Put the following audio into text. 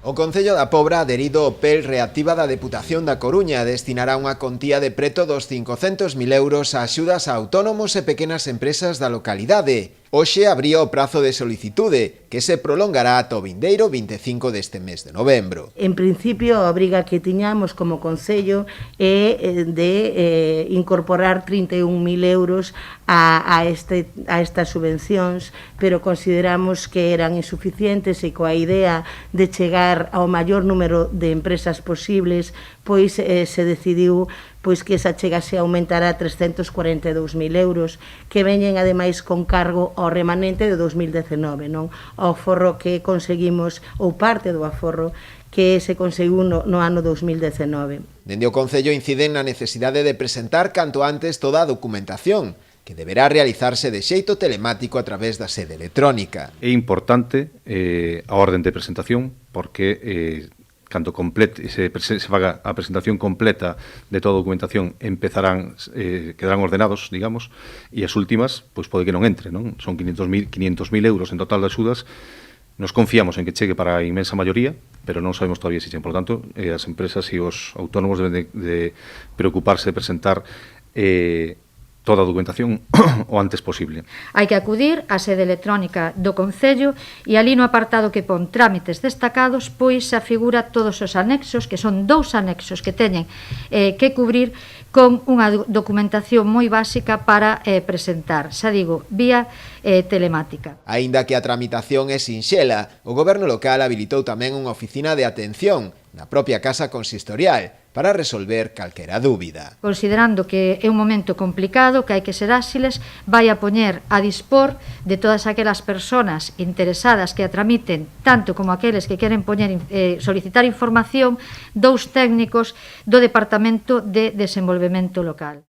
O Concello da Pobra, adherido ao PEL Reactiva da Deputación da Coruña, destinará unha contía de preto dos 500.000 euros a axudas a autónomos e pequenas empresas da localidade. Hoxe abría o prazo de solicitude, que se prolongará ata o vindeiro 25 deste mes de novembro. En principio, a obriga que tiñamos como Concello é de incorporar 31.000 euros a estas subvencións, pero consideramos que eran insuficientes e coa idea de chegar ao maior número de empresas posibles, pois se decidiu que esa chegase a aumentar a 342.000 euros, que veñen ademais con cargo ao remanente de 2019, non? Ao aforro que conseguimos, ou parte do aforro que se conseguiu no ano 2019. Dende o Concello inciden na necesidade de presentar canto antes toda a documentación, que deberá realizarse de xeito telemático a través da sede electrónica. É importante a orden de presentación, porque cando se faga a presentación completa de toda a documentación, quedarán ordenados, digamos, e as últimas, pois pode que non entre, non? Son 500.000 euros en total de axudas. Nos confiamos en que chegue para a inmensa maioría, pero non sabemos todavía se chegan. Por lo tanto, as empresas e os autónomos deben de preocuparse de presentar toda a documentación o antes posible. Hai que acudir á sede electrónica do Concello e ali no apartado que pon trámites destacados, pois se afigura todos os anexos, que son 2 anexos que teñen que cubrir con unha documentación moi básica para presentar, xa digo, vía telemática. Aínda que a tramitación é sinxela, o Goberno local habilitou tamén unha oficina de atención na propia Casa Consistorial para resolver calquera dúbida. Considerando que é un momento complicado, que hai que ser áxiles, vai a poñer a dispor de todas aquelas persoas interesadas que a tramiten, tanto como aqueles que queren solicitar información, 2 técnicos do Departamento de Desenvolvemento Local.